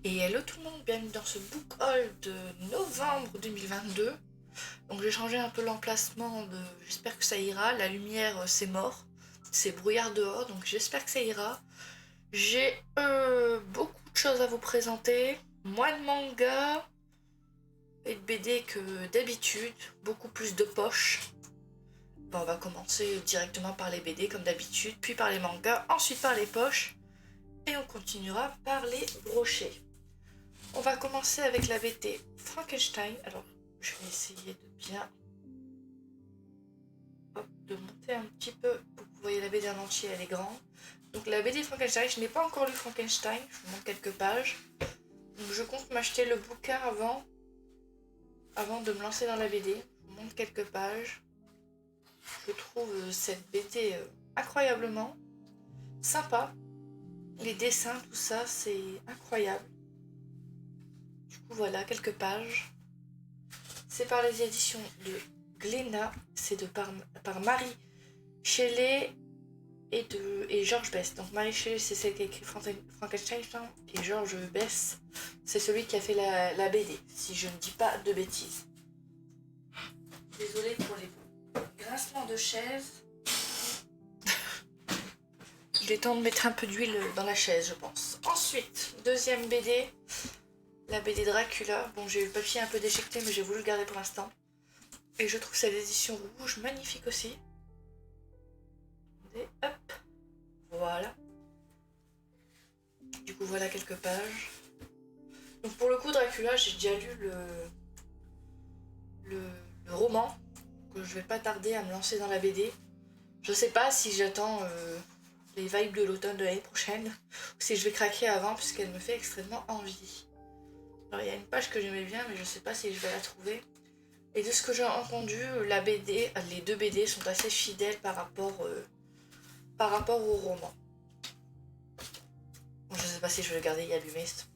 Et hello tout le monde, bienvenue dans ce book haul de novembre 2022. Donc j'ai changé un peu l'emplacement, j'espère que ça ira. La lumière c'est mort, c'est brouillard dehors, donc j'espère que ça ira. J'ai beaucoup de choses à vous présenter, moins de mangas et de BD que d'habitude, beaucoup plus de poches. Bon, on va commencer directement par les BD comme d'habitude, puis par les mangas, ensuite par les poches, et on continuera par les brochets. On va commencer avec la BD Frankenstein. Alors, je vais essayer de bien de monter un petit peu pour que vous voyez la BD en entier, elle est grande. Donc la BD Frankenstein, je n'ai pas encore lu Frankenstein, je vous montre quelques pages. Donc je compte m'acheter le bouquin avant de me lancer dans la BD. Je vous montre quelques pages. Je trouve cette BD incroyablement sympa. Les dessins, tout ça, c'est incroyable. Du coup, voilà, quelques pages. C'est par les éditions de Glénat, c'est par Marie Shelley et George Best. Donc Marie Shelley, c'est celle qui a écrit Frankenstein, et George Best, c'est celui qui a fait la BD, si je ne dis pas de bêtises. Désolée pour les grincements de chaise. Il est temps de mettre un peu d'huile dans la chaise, je pense. Ensuite, deuxième BD, la BD Dracula. Bon, j'ai eu le papier un peu déchiqueté, mais j'ai voulu le garder pour l'instant. Et je trouve cette édition rouge magnifique aussi. Et hop, voilà. Du coup, voilà quelques pages. Donc pour le coup, Dracula, j'ai déjà lu le roman. Donc je vais pas tarder à me lancer dans la BD. Je sais pas si j'attends les vibes de l'automne de l'année prochaine, ou si je vais craquer avant, puisqu'elle me fait extrêmement envie. Alors il y a une page que j'aimais bien, mais je sais pas si je vais la trouver. Et de ce que j'ai entendu, les deux BD sont assez fidèles par rapport au roman. Bon, je sais pas si je vais le garder, il y a Lumest.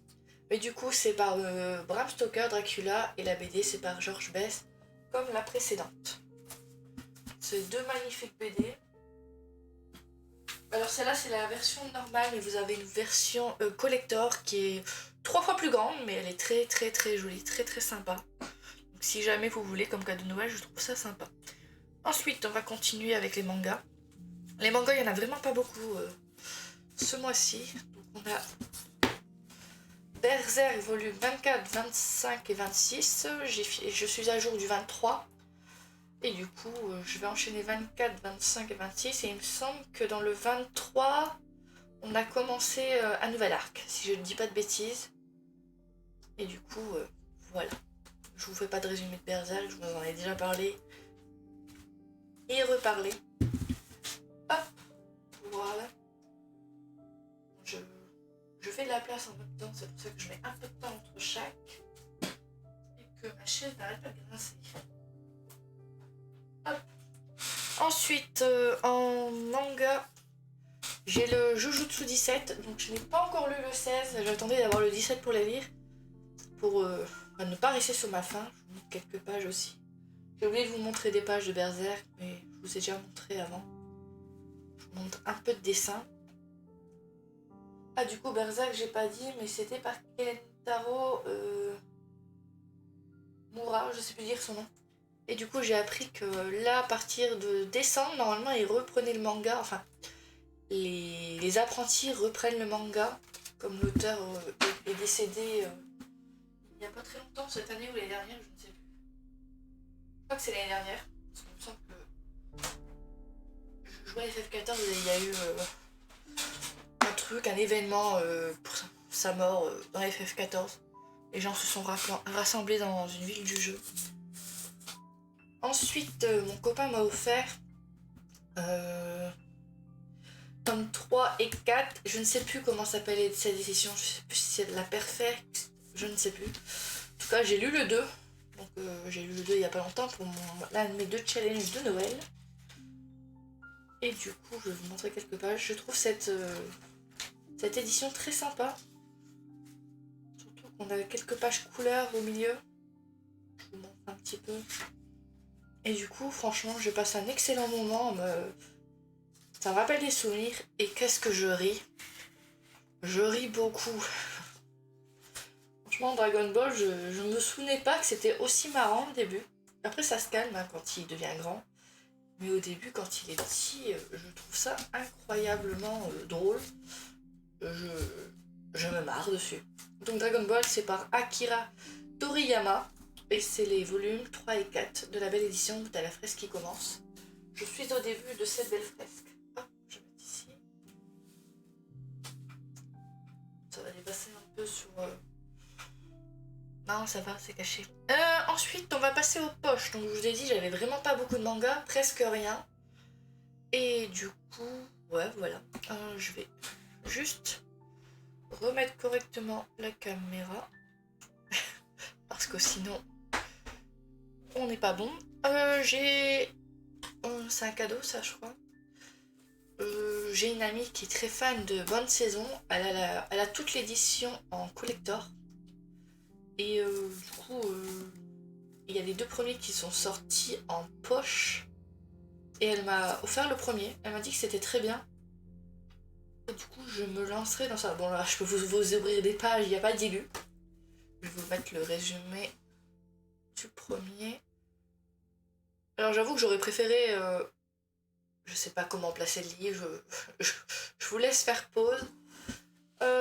Mais du coup, c'est par Bram Stoker, Dracula, et la BD, c'est par George Best, comme la précédente. C'est deux magnifiques BD. Alors celle-là, c'est la version normale, mais vous avez une version collector qui est 3 fois plus grande, mais elle est très très très jolie, très très sympa. Donc si jamais vous voulez comme cadeau de Noël, je trouve ça sympa. Ensuite, on va continuer avec les mangas. Les mangas, il n'y en a vraiment pas beaucoup ce mois-ci. Donc on a Berserk volume 24, 25 et 26. Je suis à jour du 23. Et du coup, je vais enchaîner 24, 25 et 26. Et il me semble que dans le 23, on a commencé un nouvel arc, si je ne dis pas de bêtises. Et du coup, voilà. Je vous fais pas de résumé de Berserk, je vous en ai déjà parlé. Et reparlé. Hop, voilà. Je fais de la place en même temps, c'est pour ça que je mets un peu de temps entre chaque. Et que ma chaise n'arrête pas de grincer. Hop. Ensuite, en manga, j'ai le Jujutsu 17, donc je n'ai pas encore lu le 16, j'attendais d'avoir le 17 pour la lire, pour ne pas rester sur ma faim. Je vous montre quelques pages aussi. J'ai oublié de vous montrer des pages de Berserk, mais je vous ai déjà montré avant. Je vous montre un peu de dessin. Ah, du coup, Berserk, j'ai pas dit, mais c'était par Kentaro Mura, je sais plus dire son nom. Et du coup, j'ai appris que là, à partir de décembre, normalement, ils reprenaient le manga. Enfin, les apprentis reprennent le manga, comme l'auteur est décédé il n'y a pas très longtemps, cette année ou l'année dernière, je ne sais plus. Je crois que c'est l'année dernière, parce qu'il me semble que je jouais à FF14 et il y a eu un événement pour sa mort dans FF14. Les gens se sont rassemblés dans une ville du jeu. Ensuite, mon copain m'a offert tome 3 et 4. Je ne sais plus comment s'appelle cette édition. Je ne sais plus si c'est de la Perfect. Je ne sais plus. En tout cas, j'ai lu le 2. Donc, j'ai lu le 2 il n'y a pas longtemps pour l'un de mes 2 challenges de Noël. Et du coup, je vais vous montrer quelques pages. Je trouve cette édition très sympa. Surtout qu'on a quelques pages couleurs au milieu. Je vous montre un petit peu. Et du coup, franchement, je passe un excellent moment. Ça me rappelle des souvenirs. Et qu'est-ce que je ris. Je ris beaucoup. Franchement, Dragon Ball, je me souvenais pas que c'était aussi marrant au début. Après, ça se calme hein, quand il devient grand. Mais au début, quand il est petit, je trouve ça incroyablement drôle. Je, je me marre dessus. Donc Dragon Ball, c'est par Akira Toriyama. Et c'est les volumes 3 et 4 de la belle édition où t'as la fresque qui commence. Je suis au début de cette belle fresque. Hop, je vais mettre ici. Ça va dépasser un peu sur... Non, ça va, c'est caché. Ensuite, on va passer aux poches. Donc, je vous ai dit, j'avais vraiment pas beaucoup de mangas, presque rien. Et du coup, ouais, voilà. Je vais juste remettre correctement la caméra. Parce que sinon, on n'est pas bon. J'ai... c'est un cadeau, ça, je crois. J'ai une amie qui est très fan de Bonne Saison. Elle a toute l'édition en collector. Et du coup, il y a les 2 premiers qui sont sortis en poche. Et elle m'a offert le premier. Elle m'a dit que c'était très bien. Et du coup, je me lancerai dans ça. Bon, là, je peux vous ouvrir des pages, il n'y a pas d'aigu. Je vais vous mettre le résumé du premier. Alors, j'avoue que j'aurais préféré... je sais pas comment placer le livre. Je vous laisse faire pause.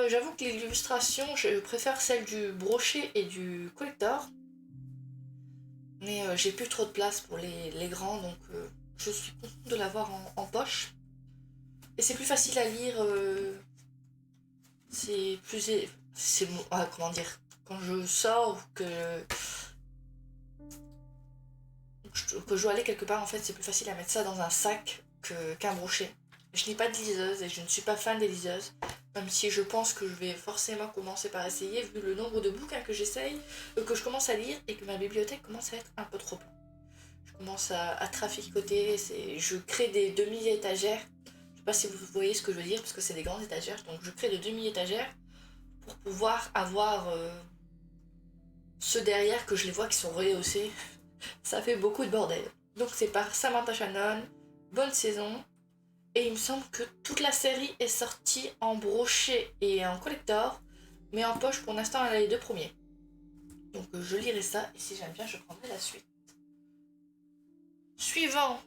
J'avoue que l'illustration, je préfère celle du brochet et du collector. Mais j'ai plus trop de place pour les grands, donc je suis contente de l'avoir en poche. Et c'est plus facile à lire. C'est plus... C'est... comment dire? Quand je sors ou que je dois aller quelque part, en fait, c'est plus facile à mettre ça dans un sac qu'un brochet. Je n'ai pas de liseuse et je ne suis pas fan des liseuses. Même si je pense que je vais forcément commencer par essayer, vu le nombre de bouquins que j'essaye, que je commence à lire et que ma bibliothèque commence à être un peu trop pleine. Je commence à traficoter, je crée des demi-étagères. Je sais pas si vous voyez ce que je veux dire, parce que c'est des grandes étagères. Donc je crée des demi-étagères pour pouvoir avoir ceux derrière que je les vois qui sont rehaussés. Ça fait beaucoup de bordel. Donc c'est par Samantha Shannon, Bonne Saison. Et il me semble que toute la série est sortie en brochet et en collector. Mais en poche, pour l'instant, elle a les 2 premiers. Donc je lirai ça. Et si j'aime bien, je prendrai la suite. Suivant.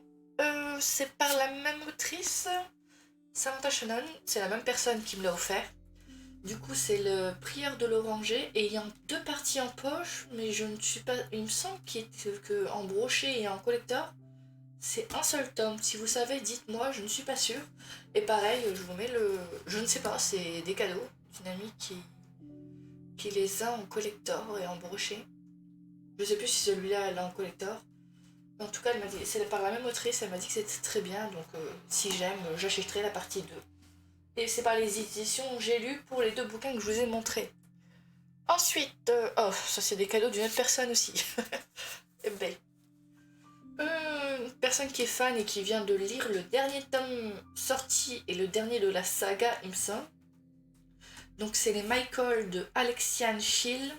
C'est par la même autrice. Samantha Shannon. C'est la même personne qui me l'a offert. Du coup, c'est le Prieur de l'Oranger. Et il y a 2 parties en poche. Mais je ne suis pas... Il me semble qu'en brochet et en collector, c'est un seul tome. Si vous savez, dites-moi, je ne suis pas sûre. Et pareil, je vous mets le... Je ne sais pas, c'est des cadeaux d'une amie qui les a en collector et en brochet. Je sais plus si celui-là, elle l'a en collector. Mais en tout cas, elle m'a dit, c'est par la même autrice, elle m'a dit que c'était très bien. Donc, si j'aime, j'achèterai la partie 2. Et c'est par les éditions J'ai lu pour les 2 bouquins que je vous ai montrés. Ensuite, oh, ça c'est des cadeaux d'une autre personne aussi. Eh ben, une personne qui est fan et qui vient de lire le dernier tome sorti et le dernier de la saga, il me semble. Donc c'est les Michael de Alexiane Schill.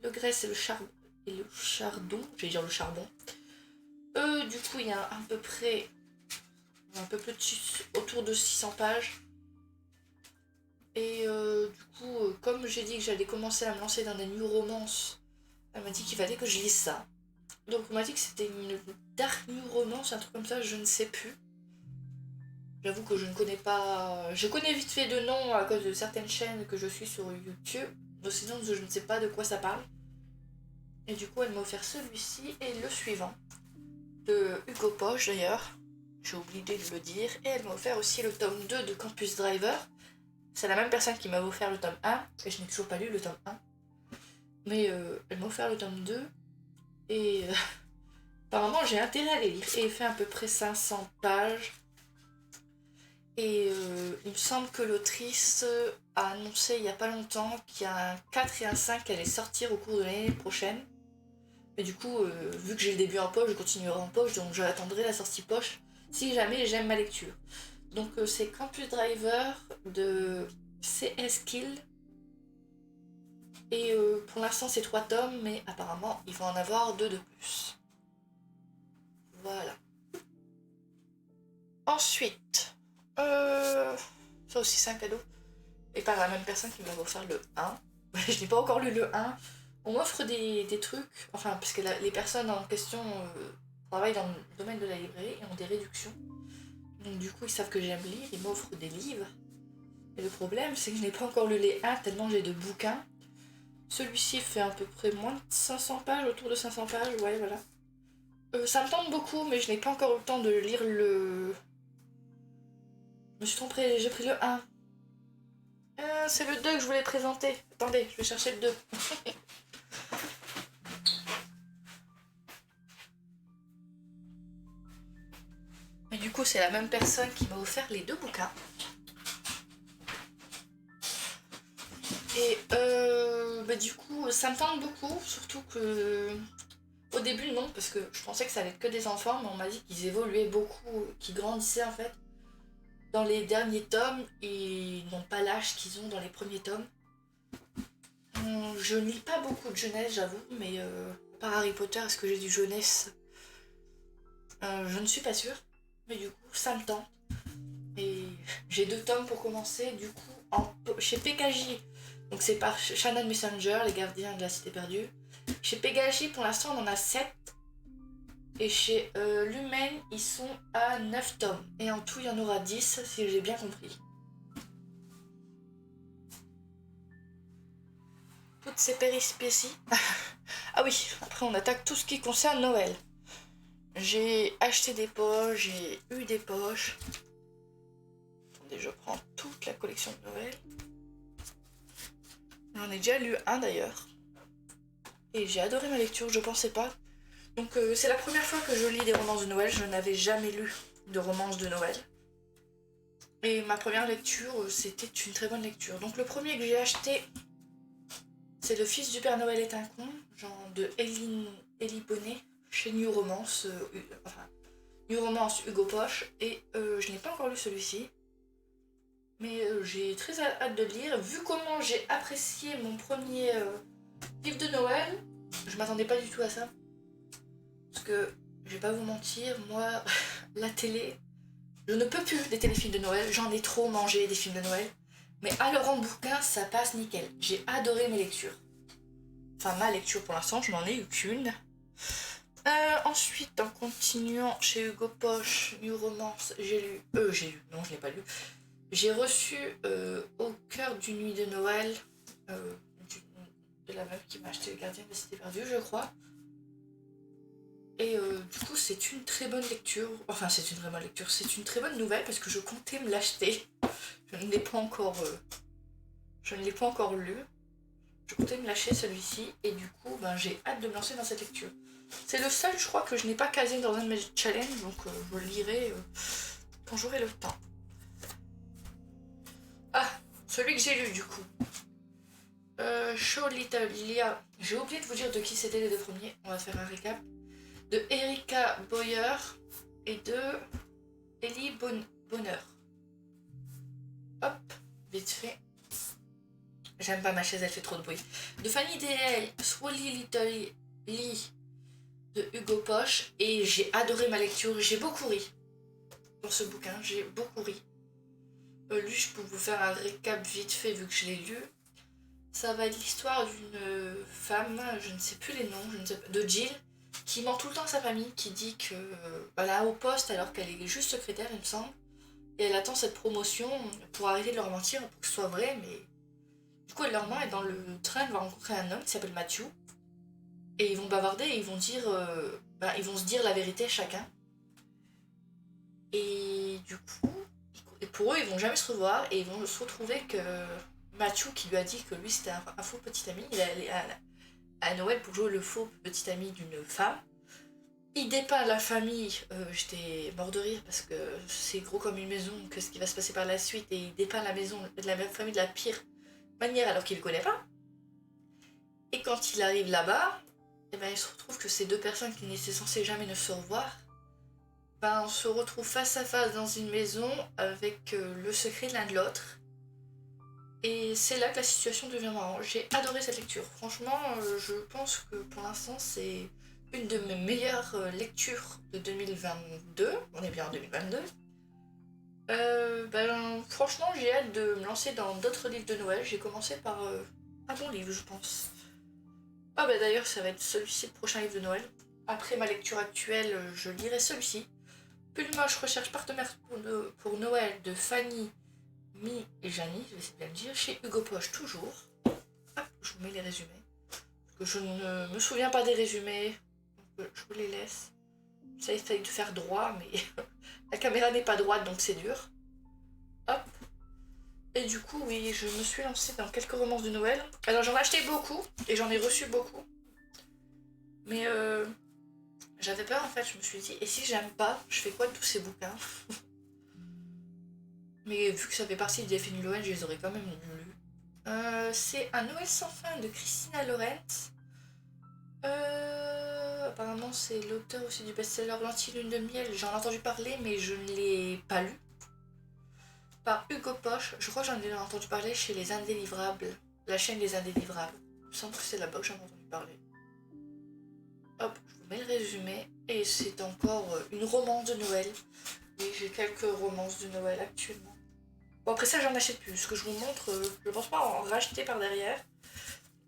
Le Grès et le Chardon. Je vais dire le charbon. Du coup, il y a à peu près un peu plus autour de 600 pages. Et du coup, comme j'ai dit que j'allais commencer à me lancer dans des new romances, elle m'a dit qu'il fallait que je lise ça. Donc on m'a dit que c'était une dark new romance, un truc comme ça, je ne sais plus. J'avoue que je ne connais pas... Je connais vite fait de nom à cause de certaines chaînes que je suis sur YouTube. Donc sinon, je ne sais pas de quoi ça parle. Et du coup, elle m'a offert celui-ci et le suivant. De Hugo Poche d'ailleurs. J'ai oublié de le dire. Et elle m'a offert aussi le tome 2 de Campus Driver. C'est la même personne qui m'a offert le tome 1. Et je n'ai toujours pas lu le tome 1. Mais elle m'a offert le tome 2. Et apparemment, j'ai intérêt à les lire. Et il fait à peu près 500 pages. Et il me semble que l'autrice a annoncé il n'y a pas longtemps qu'il y a un 4 et un 5 qui allaient sortir au cours de l'année prochaine. Mais du coup, vu que j'ai le début en poche, je continuerai en poche, donc j'attendrai la sortie poche si jamais j'aime ma lecture. Donc c'est Campus Driver de C.S. Kill. Et pour l'instant c'est 3 tomes, mais apparemment il va en avoir 2 de plus. Voilà. Ensuite... ça aussi c'est un cadeau. Et par la même personne qui m'avait offert le 1. Je n'ai pas encore lu le un. On m'offre des trucs, enfin, parce que les personnes en question travaillent dans le domaine de la librairie et ont des réductions. Donc du coup, ils savent que j'aime lire, ils m'offrent des livres. Et le problème, c'est que je n'ai pas encore lu les 1 tellement j'ai de bouquins. Celui-ci fait à peu près moins de 500 pages, autour de 500 pages, ouais, voilà. Ça me tente beaucoup, mais je n'ai pas encore eu le temps de lire le... Je me suis trompée, j'ai pris le 1. C'est le 2 que je voulais présenter. Attendez, je vais chercher le 2. Et du coup, c'est la même personne qui m'a offert les 2 bouquins. Et du coup, ça me tente beaucoup, surtout que... Au début, non, parce que je pensais que ça allait être que des enfants, mais on m'a dit qu'ils évoluaient beaucoup, qu'ils grandissaient en fait. Dans les derniers tomes, ils n'ont pas l'âge qu'ils ont dans les premiers tomes. Je ne lis pas beaucoup de jeunesse, j'avoue, mais par Harry Potter, est-ce que j'ai du jeunesse Je ne suis pas sûre, mais du coup, ça me tente. Et j'ai 2 tomes pour commencer, du coup, chez PKJ. Donc c'est par Shannon Messenger, les gardiens de la cité perdue. Chez PKJ, pour l'instant, on en a 7. Et chez Lumen, ils sont à 9 tomes. Et en tout, il y en aura 10, si j'ai bien compris. Toutes ces péripéties. Ah oui, après on attaque tout ce qui concerne Noël. J'ai acheté des poches, j'ai eu des poches. Attendez, je prends toute la collection de Noël. J'en ai déjà lu un d'ailleurs. Et j'ai adoré ma lecture, je pensais pas. Donc c'est la première fois que je lis des romances de Noël, je n'avais jamais lu de romances de Noël. Et ma première lecture, c'était une très bonne lecture. Donc le premier que j'ai acheté, c'est Le Fils du Père Noël est un con, genre de Ellie Bonnet, chez New Romance, New Romance Hugo Poche, et je n'ai pas encore lu celui-ci. Mais j'ai très hâte de le lire. Vu comment j'ai apprécié mon premier livre de Noël, je m'attendais pas du tout à ça. Parce que, je vais pas vous mentir, moi, la télé, je ne peux plus des téléfilms de Noël, j'en ai trop mangé des films de Noël. Mais alors en bouquin, ça passe nickel. J'ai adoré mes lectures. Enfin, ma lecture pour l'instant, je n'en ai eu qu'une. Ensuite, en continuant chez Hugo Poche, New Romance, non, je l'ai pas lu. J'ai reçu Au cœur d'une nuit de Noël de la meuf qui m'a acheté Le Gardien de la Cité Perdue, je crois. Et du coup, c'est une très bonne lecture. Enfin, c'est une très bonne lecture. C'est une très bonne nouvelle parce que je comptais me l'acheter. Je ne l'ai pas encore lu. Je comptais me lâcher celui-ci et du coup, j'ai hâte de me lancer dans cette lecture. C'est le seul, je crois, que je n'ai pas casé dans un de mes challenges, donc je le lirai quand j'aurai le temps. Ah, celui que j'ai lu du coup. Show Little Lia. J'ai oublié de vous dire de qui c'était les 2 premiers. On va faire un récap. De Erika Boyer et de Ellie Bonheur. Hop, vite fait. J'aime pas ma chaise, elle fait trop de bruit. De Fanny D.L. Swally Little Lee de Hugo Poche. Et j'ai adoré ma lecture. J'ai beaucoup ri dans ce bouquin. J'ai beaucoup ri. Lui, je peux vous faire un récap vite fait vu que je l'ai lu. Ça va être l'histoire d'une femme, je ne sais plus les noms, de Jill, qui ment tout le temps à sa famille, qui dit qu'elle a un haut poste alors qu'elle est juste secrétaire, il me semble. Et elle attend cette promotion pour arrêter de leur mentir, pour que ce soit vrai, mais... Du coup, elle leur ment et dans le train, elle va rencontrer un homme qui s'appelle Matthew. Et ils vont bavarder et ils vont ils vont se dire la vérité chacun. Et du coup, pour eux, ils vont jamais se revoir et ils vont se retrouver que Matthew, qui lui a dit que lui c'était un faux petit ami, il est allé à Noël pour jouer le faux petit ami d'une femme. Il dépeint la famille, j'étais mort de rire parce que c'est gros comme une maison, que ce qui va se passer par la suite, et il dépeint la maison de la même famille de la pire manière alors qu'il ne connaît pas. Et quand il arrive là-bas, il se retrouve que ces 2 personnes qui n'étaient censées jamais ne se revoir, on se retrouve face à face dans une maison avec le secret de l'un de l'autre. Et c'est là que la situation devient marrante. J'ai adoré cette lecture. Franchement, je pense que pour l'instant, c'est une de mes meilleures lectures de 2022. On est bien en 2022. Franchement, j'ai hâte de me lancer dans d'autres livres de Noël. J'ai commencé par un bon livre, je pense. Ah bah d'ailleurs, ça va être celui-ci, le prochain livre de Noël. Après ma lecture actuelle, je lirai celui-ci. Pulmoche recherche partenaire pour Noël de Fanny, Mi et Janie, je vais essayer de bien le dire, chez Hugo Poche toujours. Hop, je vous mets les résumés. Parce que je ne me souviens pas des résumés, donc je vous les laisse. Ça essaye de faire droit, mais la caméra n'est pas droite, donc c'est dur. Hop. Et du coup, oui, je me suis lancée dans quelques romances de Noël. Alors j'en ai acheté beaucoup, et j'en ai reçu beaucoup. Mais j'avais peur en fait, je me suis dit, et si j'aime pas, je fais quoi de tous ces bouquins? Mais vu que ça fait partie des films Noël, je les aurais quand même lus. C'est Un Noël sans fin de Christina Lorenz. Apparemment, c'est l'auteur aussi du best-seller L'Anti-Lune de Miel. J'en ai entendu parler, mais je ne l'ai pas lu. Par Hugo Poche. Je crois que j'en ai entendu parler chez Les Indélivrables. La chaîne des Indélivrables. Il me semble que c'est là-bas que j'en ai entendu parler. Hop, je vous mets le résumé. Et c'est encore une romance de Noël. Oui, j'ai quelques romances de Noël actuellement. Bon, après ça, j'en achète plus. Ce que je vous montre, je pense pas en racheter par derrière.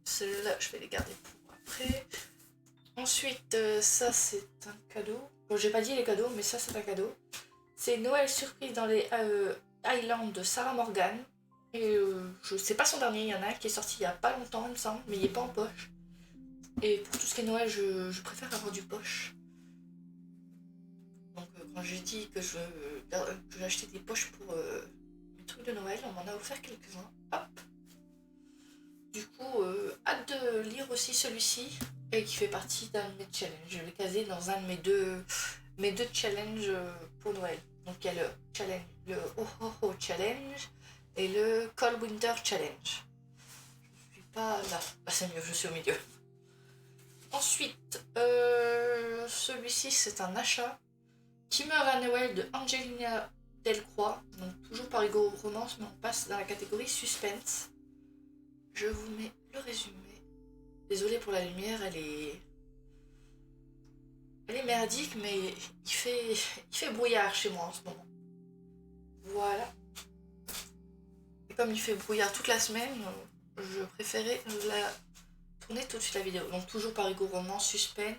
Celles-là, je vais les garder pour après. Ensuite, ça, c'est un cadeau. Bon, j'ai pas dit les cadeaux, mais ça, c'est un cadeau. C'est Noël surprise dans les Highlands de Sarah Morgan. Et je sais pas son dernier, il y en a un qui est sorti il y a pas longtemps, il me semble, mais il est pas en poche. Et pour tout ce qui est Noël, je préfère avoir du poche. Donc, quand j'ai dit que je vais acheter des poches pour mes trucs de Noël, on m'en a offert quelques-uns. Hop! Du coup, hâte de lire aussi celui-ci, et qui fait partie d'un de mes challenges. Je l'ai casé dans un de mes deux challenges pour Noël. Donc il y a le challenge, le Oh Oh Oh Challenge et le Cold Winter Challenge. Je suis pas là. Ah, c'est mieux, je suis au milieu. Ensuite, celui-ci c'est un achat. Qui meurt à Noël de Angelina Delcroix. Donc toujours par Hugo Romance, mais on passe dans la catégorie suspense. Je vous mets le résumé. Désolée pour la lumière, elle est merdique, mais il fait brouillard chez moi en ce moment. Voilà. Et comme il fait brouillard toute la semaine, je préférais la tourner tout de suite la vidéo. Donc toujours par Hugo Roman, Suspense.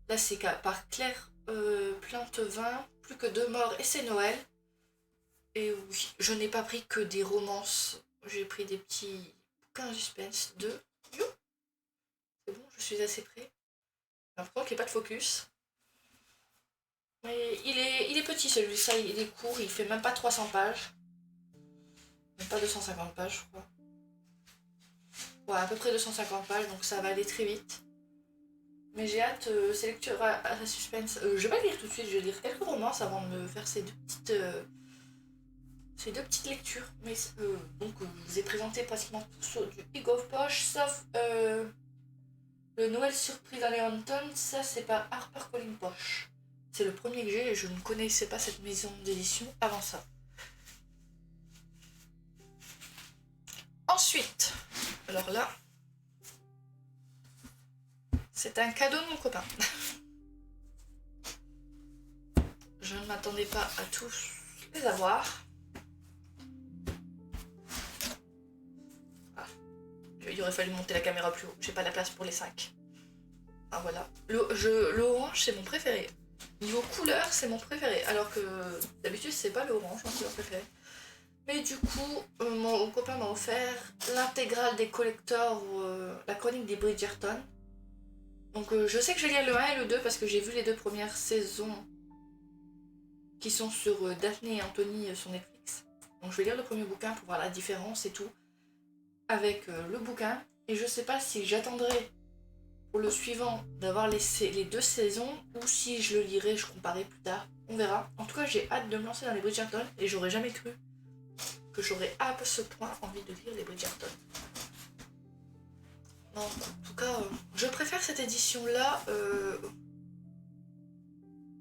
Là c'est par Claire Plantevin, Plus que deux morts et c'est Noël. Et oui, je n'ai pas pris que des romances. J'ai pris des petits bouquins suspense de... Yo, c'est bon, je suis assez près. J'ai l'impression qu'il n'y a pas de focus. Mais il est petit celui-ci, il est court, il fait même pas 300 pages. Même pas 250 pages, je crois. Ouais, à peu près 250 pages, donc ça va aller très vite. Mais j'ai hâte, ces lectures à suspense. Je vais pas lire tout de suite, je vais lire quelques romances avant de me faire ces deux petites lectures. Mais donc, je vous ai présenté pratiquement tout du Hugo Poche, sauf le Noël surprise dans les Hamptons, ça c'est par HarperCollins Poche. C'est le premier que j'ai et je ne connaissais pas cette maison d'édition avant ça. Ensuite, alors là, c'est un cadeau de mon copain. Je ne m'attendais pas à tous les avoir. Ah, il aurait fallu monter la caméra plus haut, j'ai pas la place pour les 5. Ah voilà. Le orange c'est mon préféré. Niveau couleur c'est mon préféré, alors que d'habitude c'est pas le orange mon couleur préférée. Mais du coup, mon copain m'a offert l'intégrale des collectors, la chronique des Bridgerton. Donc je sais que je vais lire le 1 et le 2 parce que j'ai vu les deux premières saisons qui sont sur Daphné et Anthony sur Netflix. Donc je vais lire le premier bouquin pour voir la différence et tout avec le bouquin. Et je sais pas si j'attendrai pour le suivant d'avoir les deux saisons ou si je le lirai, je comparerai plus tard. On verra. En tout cas, j'ai hâte de me lancer dans les Bridgerton et j'aurais jamais cru que j'aurais à ce point envie de lire les Bridgerton. Non, en tout cas, je préfère cette édition-là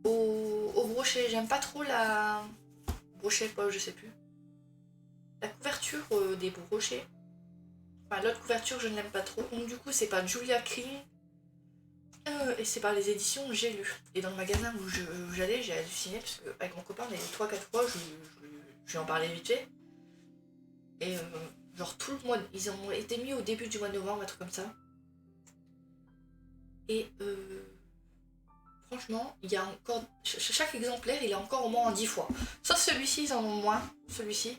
au brochet. J'aime pas trop la... Brochet, pas, je sais plus. La couverture des brochets. Enfin, l'autre couverture, je ne l'aime pas trop. Donc du coup, c'est pas Julia King. Et c'est par les éditions J'ai lu. Et dans le magasin où j'allais, j'ai halluciné parce qu'avec mon copain, on est 3-4 fois, je lui en parlais vite fait. Et Genre tout le mois, ils ont été mis au début du mois de novembre, un truc comme ça. Et franchement, il y a encore... Chaque exemplaire, il est encore au moins en 10 fois. Sauf celui-ci, ils en ont moins, celui-ci.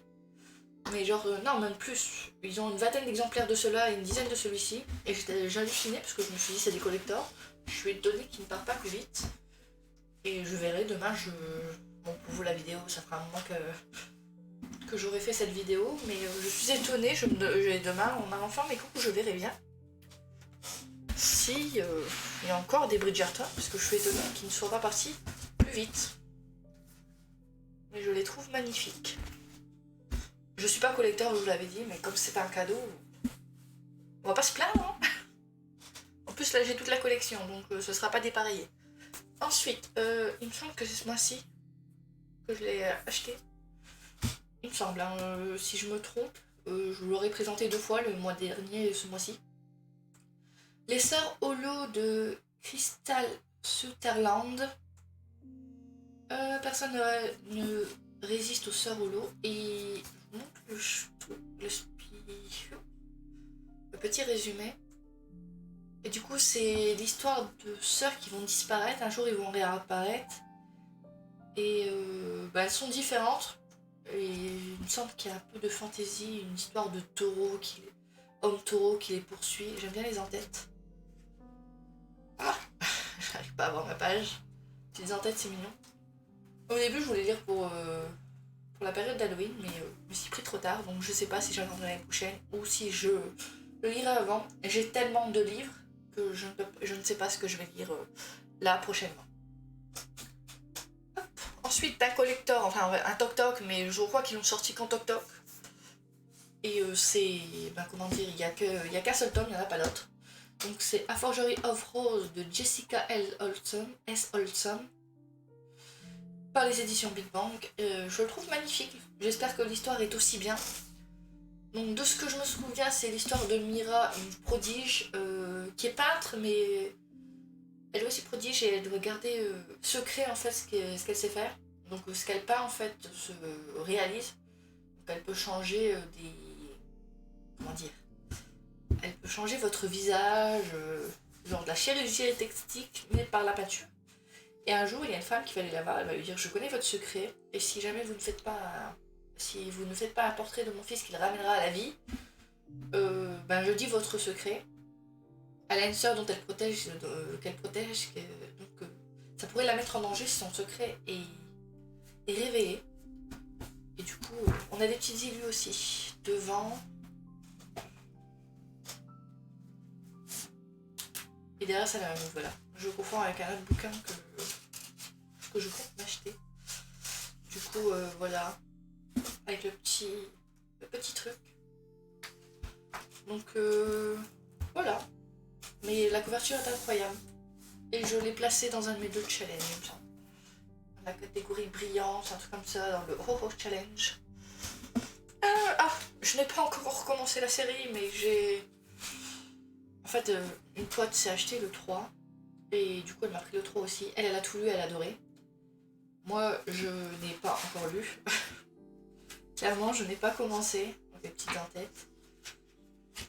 Mais genre, non, même plus. Ils ont une vingtaine d'exemplaires de ceux-là et une dizaine de celui-ci. Et j'ai halluciné parce que je me suis dit, c'est des collectors. Je suis étonnée qu'ils ne partent pas plus vite. Et je verrai demain, Bon, pour vous, la vidéo, ça fera un moment que j'aurais fait cette vidéo. Mais je suis étonnée. Demain, on a enfin mes coups, je verrai bien. Si il y a encore des Bridgerton, parce que je suis étonnée qu'ils ne soient pas partis plus vite. Mais je les trouve magnifiques. Je suis pas collecteur, je vous l'avais dit, mais comme c'est un cadeau, on va pas se plaindre. Hein. En plus, là, j'ai toute la collection, donc ce sera pas dépareillé. Ensuite, il me semble que c'est ce mois-ci que je l'ai acheté. Il me semble, hein, si je me trompe, je l'aurais présenté 2 fois, le mois dernier et ce mois-ci. Les Sœurs Holo de Crystal Sutherland. Personne ne résiste aux Sœurs Holo. Et je vous montre le petit résumé. Et du coup, c'est l'histoire de sœurs qui vont disparaître. Un jour, ils vont réapparaître. Et elles sont différentes. Et il me semble qu'il y a un peu de fantaisie, une histoire de taureau, homme taureau qui les poursuit. J'aime bien les en-têtes. Ah, j'arrive pas à voir ma page. Les en-têtes, c'est mignon. Au début, je voulais lire pour la période d'Halloween, mais je me suis pris trop tard. Donc, je sais pas si j'attendrai l'année prochaine ou si je le lirai avant. J'ai tellement de livres que je ne sais pas ce que je vais lire là prochainement. Hop. Ensuite, un collector, enfin un toc-toc, mais je crois qu'ils l'ont sorti qu'en toc-toc. Et c'est, comment dire, il y a qu'un seul tome, il n'y en a pas d'autre. Donc c'est A Forgery of Rose de Jessica S. Olson, par les éditions Big Bang. Je le trouve magnifique, j'espère que l'histoire est aussi bien. Donc de ce que je me souviens, c'est l'histoire de Mira, une prodige, qui est peintre, mais elle est aussi prodige et elle doit garder secret en fait ce qu'elle sait faire. Donc ce qu'elle peint en fait se réalise. Donc elle peut changer comment dire, elle peut changer votre visage, genre de la chirurgie esthétique, mais par la peinture. Et un jour, il y a une femme qui va aller la voir, elle va lui dire: je connais votre secret, et si jamais vous ne faites pas un portrait de mon fils qui le ramènera à la vie, je dis votre secret. Elle a une sœur dont qu'elle protège, donc ça pourrait la mettre en danger si son secret est révélé. Et du coup, on a des petites illus aussi devant. Et derrière, ça la même, voilà. Je confonds avec un autre bouquin que je compte m'acheter. Du coup, voilà. Avec le petit truc. Donc, voilà. Mais la couverture est incroyable. Et je l'ai placée dans un de mes 2 challenges, il me semble. Dans la catégorie brillante, un truc comme ça, dans le Horror Challenge. Je n'ai pas encore recommencé la série, mais j'ai... En fait, une pote s'est acheté le 3. Et du coup, elle m'a pris le 3 aussi. Elle a tout lu, elle a adoré. Moi, je n'ai pas encore lu. Clairement, je n'ai pas commencé. Donc, les petites en tête.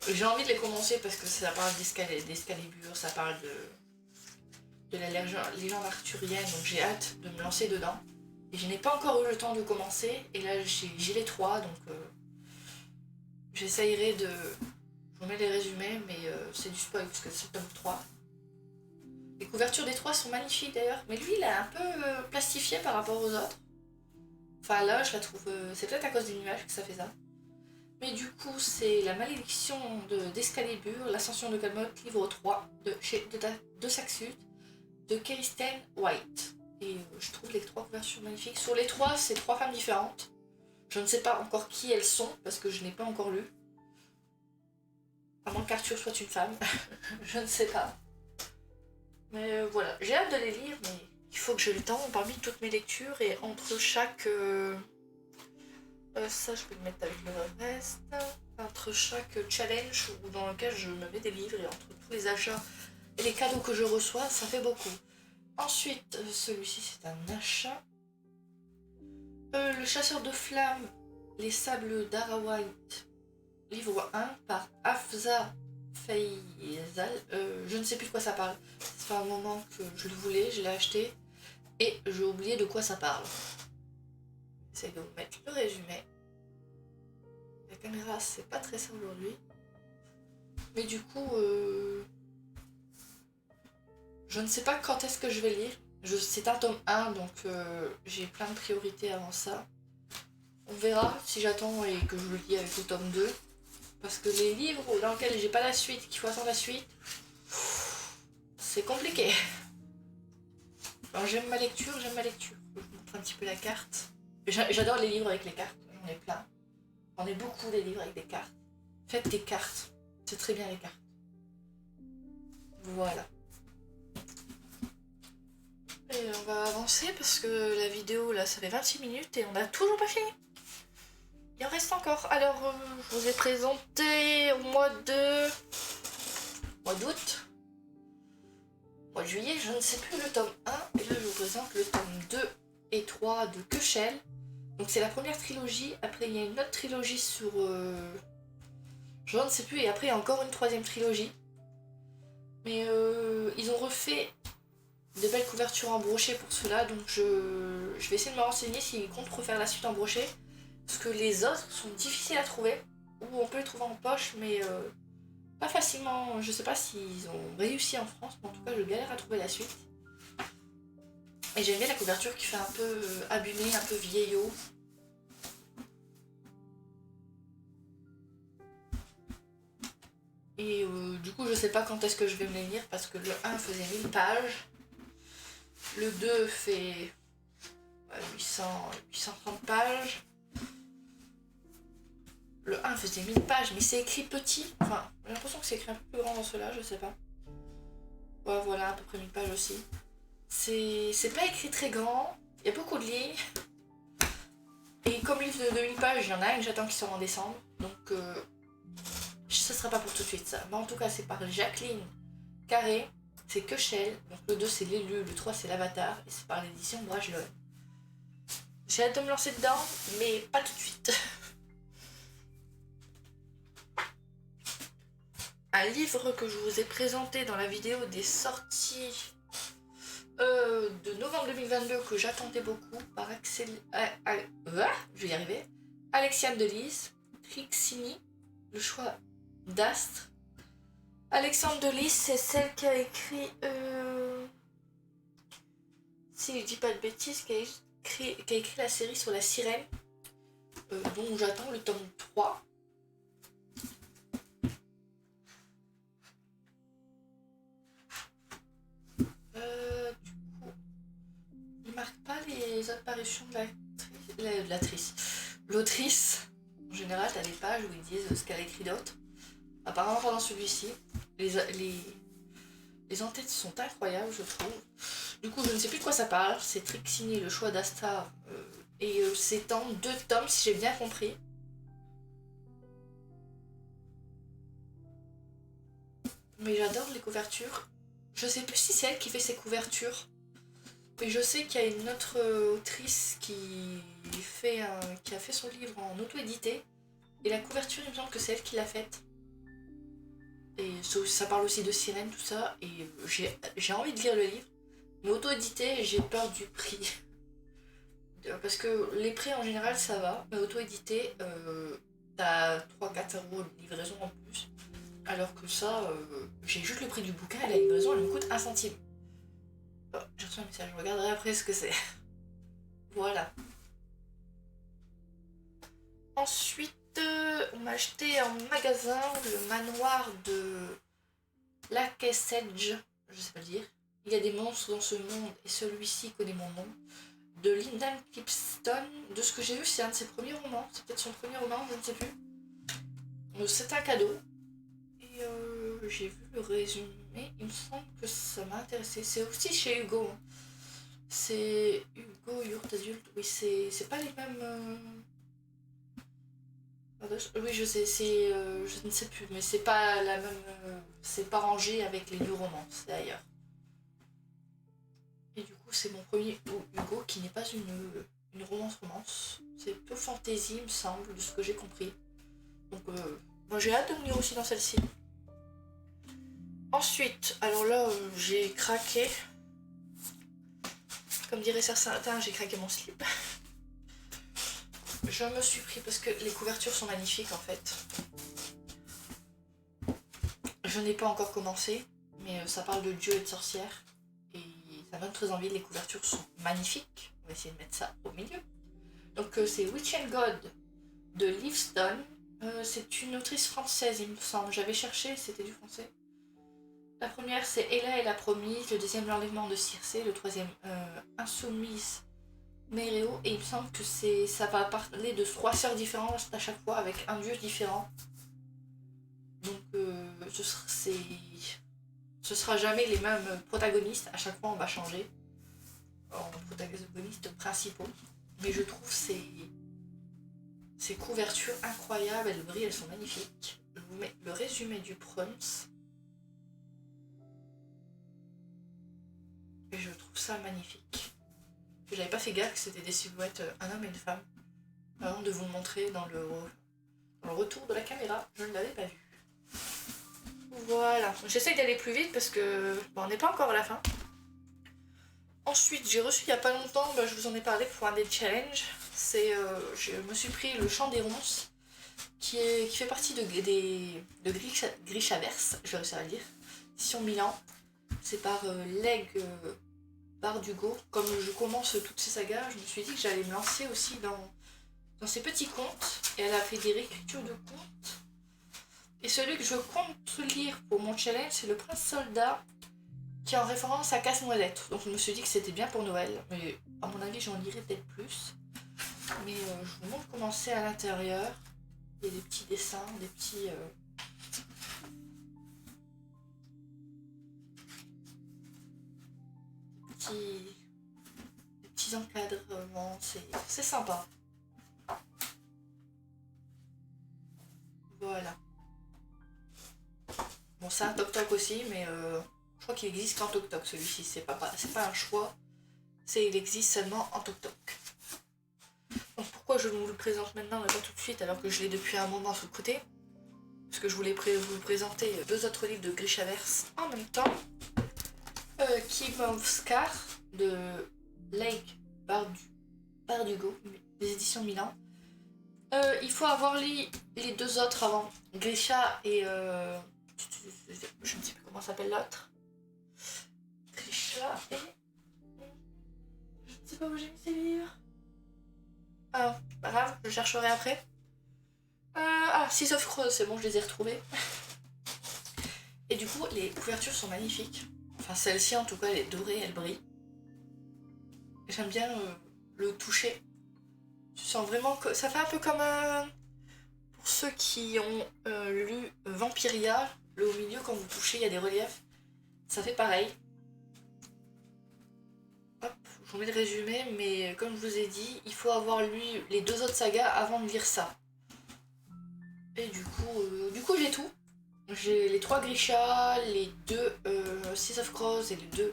J'ai envie de les commencer parce que ça parle d'Excalibur, ça parle de la légende arthurienne, donc j'ai hâte de me lancer dedans. Et je n'ai pas encore eu le temps de commencer, et là j'ai les 3, donc j'essayerai de... Je vous mets les résumés, mais c'est du spoil parce que c'est le tome 3. Les couvertures des 3 sont magnifiques d'ailleurs, mais lui il est un peu plastifié par rapport aux autres. Enfin là, je la trouve... c'est peut-être à cause des nuages que ça fait ça. Mais du coup, c'est La malédiction d'Excalibur, l'ascension de Camelot, livre 3, de Saxut, de Kirsten White. Et je trouve les 3 couvertures magnifiques. Sur les 3, c'est 3 femmes différentes. Je ne sais pas encore qui elles sont, parce que je n'ai pas encore lu. À moins qu'Arthur soit une femme. Je ne sais pas. Mais voilà, j'ai hâte de les lire, mais il faut que j'ai le temps parmi toutes mes lectures. Et entre chaque... ça, je peux le mettre avec le reste. Entre chaque challenge dans lequel je me mets des livres et entre tous les achats et les cadeaux que je reçois, ça fait beaucoup. Ensuite, celui-ci, c'est un achat. Le chasseur de flammes, les sables d'Arawhite livre 1 par Hafsa Faisal. Je ne sais plus de quoi ça parle. Ça fait un moment que je le voulais, je l'ai acheté et j'ai oublié de quoi ça parle. J'essaie de vous mettre le résumé. La caméra, c'est pas très ça aujourd'hui. Mais du coup, je ne sais pas quand est-ce que je vais lire. C'est un tome 1, donc j'ai plein de priorités avant ça. On verra si j'attends et que je le lis avec le tome 2. Parce que les livres dans lesquels j'ai pas la suite, qu'il faut attendre la suite, c'est compliqué. Alors j'aime ma lecture. Je vous montre un petit peu la carte. J'adore les livres avec les cartes, j'en ai plein. J'en ai beaucoup des livres avec des cartes. Faites des cartes, c'est très bien les cartes. Voilà. Et on va avancer parce que la vidéo là ça fait 26 minutes et on n'a toujours pas fini. Il en reste encore. Alors je vous ai présenté au mois d'août. Mois de juillet, je ne sais plus le tome 1. Et là je vous présente le tome 2 et 3 de Köchel. Donc c'est la première trilogie. Après il y a une autre trilogie sur... je ne sais plus. Et après il y a encore une troisième trilogie. Mais ils ont refait de belles couvertures en brochet pour cela. Donc je vais essayer de me renseigner s'ils comptent refaire la suite en brochet. Parce que les autres sont difficiles à trouver. Ou on peut les trouver en poche, mais pas facilement. Je sais pas s'ils ont réussi en France, mais en tout cas je galère à trouver la suite. Et j'aime bien la couverture qui fait un peu abîmée, un peu vieillot. Et du coup je sais pas quand est-ce que je vais me les lire parce que le 1 faisait 1000 pages. Le 2 fait 830 pages. Le 1 faisait 1000 pages, mais c'est écrit petit. Enfin, j'ai l'impression que c'est écrit un peu plus grand dans ceux-là, je sais pas. Ouais, voilà, à peu près 1000 pages aussi. C'est pas écrit très grand, il y a beaucoup de lignes. Et comme livre de 2000 pages, il y en a un que j'attends qui sort en décembre. Donc, ça sera pas pour tout de suite ça. Mais en tout cas, c'est par Jacqueline Carré, c'est Köchel. Donc, le 2 c'est l'élu, le 3 c'est l'avatar. Et c'est par l'édition Brajlon. J'ai hâte de me lancer dedans, mais pas tout de suite. Un livre que je vous ai présenté dans la vidéo des sorties de novembre 2022 que j'attendais beaucoup par je vais y arriver. Alexiane Delise, Trixini, le choix d'Astre. Alexandre Delise, c'est celle qui a écrit, si je dis pas de bêtises, qui a écrit la série sur la sirène, dont j'attends le tome 3. Marque pas les apparitions de l'autrice. En général, t'as des pages où ils disent ce qu'elle a écrit d'autre. Apparemment, pendant celui-ci, les entêtes sont incroyables, je trouve. Du coup, je ne sais plus de quoi ça parle. C'est Trixini, le choix d'Astar. Et c'est en 2 tomes, si j'ai bien compris. Mais j'adore les couvertures. Je sais plus si c'est elle qui fait ses couvertures. Mais je sais qu'il y a une autre autrice qui a fait son livre en auto-édité. Et la couverture, il me semble que c'est elle qui l'a faite. Et ça parle aussi de sirène, tout ça. Et j'ai envie de lire le livre. Mais auto-édité, j'ai peur du prix. Parce que les prix en général, ça va. Mais auto-édité, t'as 3-4 € de livraison en plus. Alors que ça, j'ai juste le prix du bouquin et la livraison, elle me coûte 1 centime. Oh, j'ai reçu un message, je regarderai après ce que c'est. Voilà. Ensuite, on m'a acheté en magasin le manoir de Lakesedge, je sais pas le dire. Il y a des monstres dans ce monde et celui-ci connaît mon nom. De Lyndon Clipston. De ce que j'ai vu, c'est un de ses premiers romans. C'est peut-être son premier roman, je ne sais plus. C'est un cadeau. Et j'ai vu le résumé. Il me semble que ça m'a intéressé. C'est aussi chez Hugo. C'est Hugo Yourt Adulte. Oui, c'est pas les mêmes. Oui, je sais, je ne sais plus, mais c'est pas la même. C'est pas rangé avec les 2 romans, c'est ailleurs. Et du coup, c'est mon premier Hugo qui n'est pas une romance. C'est peu fantasy, il me semble, de ce que j'ai compris. Donc, Moi j'ai hâte de me lire aussi dans celle-ci. Ensuite, alors là, j'ai craqué. Comme dirait certains, j'ai craqué mon slip. Je me suis pris parce que les couvertures sont magnifiques en fait. Je n'ai pas encore commencé, mais ça parle de dieux et de sorcières. Et ça donne très envie, les couvertures sont magnifiques. On va essayer de mettre ça au milieu. Donc c'est Witch and God de Liv Stone. C'est une autrice française, il me semble. J'avais cherché, c'était du français. La première, c'est Ella et la promise. Le deuxième, l'enlèvement de Circé. Le troisième, Insoumise Méréo. Et il me semble que ça va parler de 3 sœurs différentes à chaque fois avec un dieu différent. Donc ce sera jamais les mêmes protagonistes. À chaque fois, on va changer en protagonistes principaux. Mais je trouve ces couvertures incroyables, elles brillent, elles sont magnifiques. Je vous mets le résumé du Prums. Et je trouve ça magnifique. J'avais pas fait gaffe que c'était des silhouettes, un homme et une femme. Avant de vous montrer dans le retour de la caméra, je ne l'avais pas vu. Voilà, j'essaye d'aller plus vite parce que on n'est pas encore à la fin. Ensuite, j'ai reçu il n'y a pas longtemps, je vous en ai parlé pour un des challenges. Je me suis pris le Chant des Ronces, qui fait partie de Grishaverse, je vais réussir à le dire, édition Milan. C'est par Leg Bardugo. Comme je commence toutes ces sagas, je me suis dit que j'allais me lancer aussi dans ces petits contes. Et elle a fait des réécritures de contes. Et celui que je compte lire pour mon challenge, c'est Le Prince Soldat, qui est en référence à Casse-Noisette. Donc je me suis dit que c'était bien pour Noël, mais à mon avis j'en lirai peut-être plus. Mais je vous montre comment c'est à l'intérieur. Il y a des petits dessins, des petits encadrements, c'est sympa. Voilà. Bon, c'est un toc-toc aussi, mais je crois qu'il existe qu'en toc-toc celui-ci. C'est pas un choix, il existe seulement en toc-toc. Donc pourquoi je vous le présente maintenant et pas tout de suite alors que je l'ai depuis un moment sous le côté? Parce que je voulais vous présenter 2 autres livres de Grishaverse en même temps. King of Scar de Lake Bardugo, des éditions Milan. Il faut avoir lu les 2 autres avant. Grisha et... je ne sais plus comment s'appelle l'autre. Grisha et... Je ne sais pas où j'ai mis ces livres. Ah, pas grave, je chercherai après. Six of Crows, c'est bon, je les ai retrouvés. Et du coup, les couvertures sont magnifiques. Enfin, celle-ci, en tout cas, elle est dorée, elle brille. J'aime bien le toucher. Tu sens vraiment que... Ça fait un peu comme pour ceux qui ont lu Vampiria, le au milieu, quand vous touchez, il y a des reliefs. Ça fait pareil. Hop, je vous mets le résumé, mais comme je vous ai dit, il faut avoir lu les 2 autres sagas avant de lire ça. Et du coup j'ai tout. J'ai les 3 Grisha, les 2 Six of Crows et les 2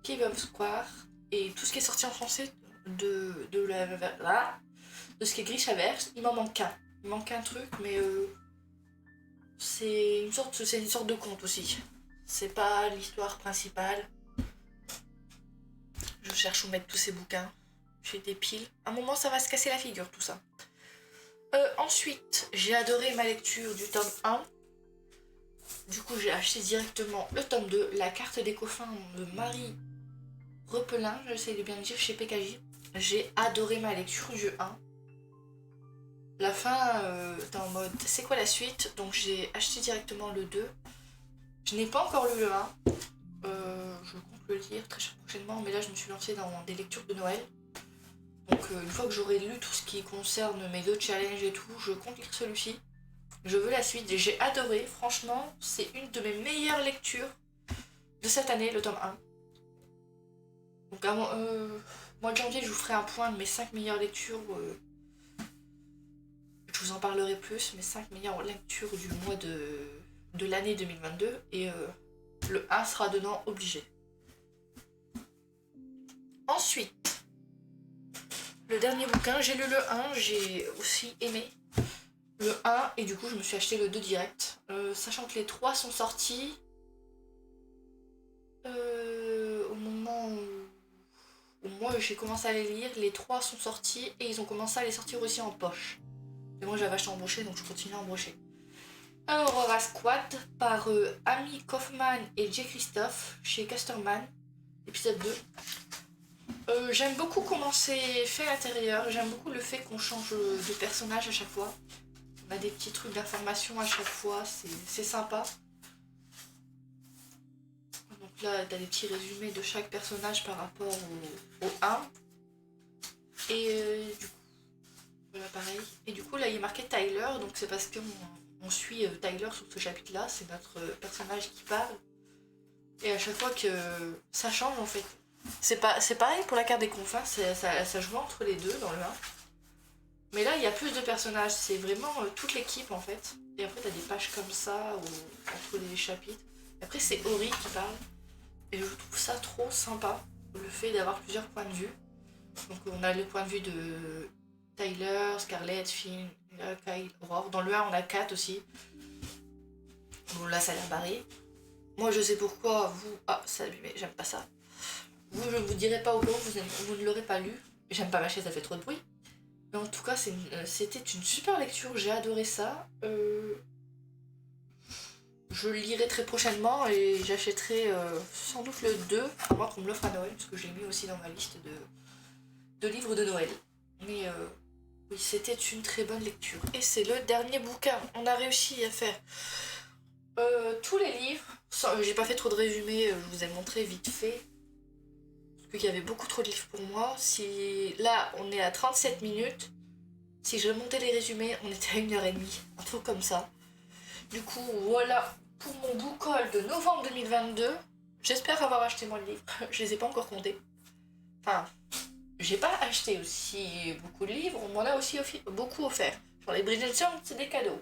King of Square. Et tout ce qui est sorti en français de ce qui est Grishaverse, il m'en manque un. Il manque un truc, mais c'est une sorte de conte aussi. C'est pas l'histoire principale. Je cherche où mettre tous ces bouquins. J'ai des piles. À un moment, ça va se casser la figure, tout ça. Ensuite, j'ai adoré ma lecture du tome 1. Du coup, j'ai acheté directement le tome 2, La carte des coffins de Marie Repelin, j'essaie de bien le dire, chez PKJ. J'ai adoré ma lecture du 1. La fin, t'es en mode, c'est quoi la suite? Donc j'ai acheté directement le 2. Je n'ai pas encore lu le 1. Je compte le lire très prochainement, mais là je me suis lancée dans des lectures de Noël. Donc une fois que j'aurai lu tout ce qui concerne mes 2 challenges et tout, je compte lire celui-ci. Je veux la suite, j'ai adoré, franchement, c'est une de mes meilleures lectures de cette année, le tome 1. Donc mois de janvier, je vous ferai un point de mes 5 meilleures lectures. Je vous en parlerai plus, mes 5 meilleures lectures du mois de l'année 2022. Et le 1 sera dedans obligé. Ensuite, le dernier bouquin, j'ai lu le 1, j'ai aussi aimé. le 1 et du coup je me suis acheté le 2 direct. Sachant que les 3 sont sortis au moment où moi j'ai commencé à les lire, les 3 sont sortis et ils ont commencé à les sortir aussi en poche. Et moi j'avais acheté en brochet donc je continue à embrocher. Aurora Squad par Amy Kaufman et Jay Christophe chez Casterman, épisode 2. J'aime beaucoup comment c'est fait à l'intérieur, j'aime beaucoup le fait qu'on change de personnage à chaque fois. On a des petits trucs d'information à chaque fois, c'est sympa. Donc là, t'as des petits résumés de chaque personnage par rapport au 1. Et du coup, voilà pareil. Et du coup là il est marqué Tyler, donc c'est parce qu'on suit Tyler sur ce chapitre-là, c'est notre personnage qui parle. Et à chaque fois que ça change en fait. C'est pareil pour la carte des confins, ça joue entre les deux dans le 1. Mais là, il y a plus de personnages, c'est vraiment toute l'équipe en fait. Et après, t'as des pages comme ça entre les chapitres. Et après, c'est Ori qui parle. Et je trouve ça trop sympa, le fait d'avoir plusieurs points de vue. Donc, on a le point de vue de Tyler, Scarlett, Finn, Kyle, Aurore. Dans le 1, on a Kat aussi. Bon, là, ça a l'air barré. Moi, je sais pourquoi, vous... Ah, ça mais j'aime pas ça. Vous, je ne vous dirai pas au cas où vous ne l'aurez pas lu. J'aime pas ma chaise, ça fait trop de bruit. Mais en tout cas, c'était une super lecture, j'ai adoré ça. Je le lirai très prochainement et j'achèterai sans doute le 2, à moins qu'on me l'offre à Noël, parce que je l'ai mis aussi dans ma liste de livres de Noël. Mais oui, c'était une très bonne lecture. Et c'est le dernier bouquin. On a réussi à faire tous les livres. J'ai pas fait trop de résumés, je vous ai montré vite fait. Parce qu'il y avait beaucoup trop de livres pour moi. Là, on est à 37 minutes. Si je remontais les résumés, on était à 1h30. Un truc comme ça. Du coup, voilà pour mon book haul de novembre 2022. J'espère avoir acheté moins de livres. Je les ai pas encore comptés. Enfin, j'ai pas acheté aussi beaucoup de livres. On m'en a aussi beaucoup offert. Genre les Bridgerton, c'est des cadeaux.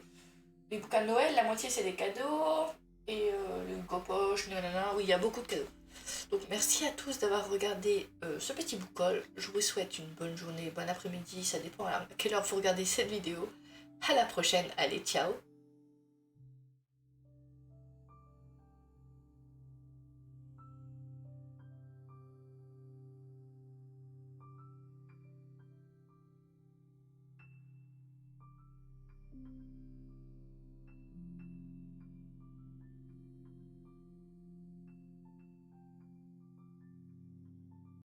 Les bouquins de Noël, la moitié c'est des cadeaux. Et le Gopoche, nanana, oui, il y a beaucoup de cadeaux. Donc merci à tous d'avoir regardé ce petit book haul. Je vous souhaite une bonne journée, bon après-midi, ça dépend à quelle heure vous regardez cette vidéo. À la prochaine, allez, ciao!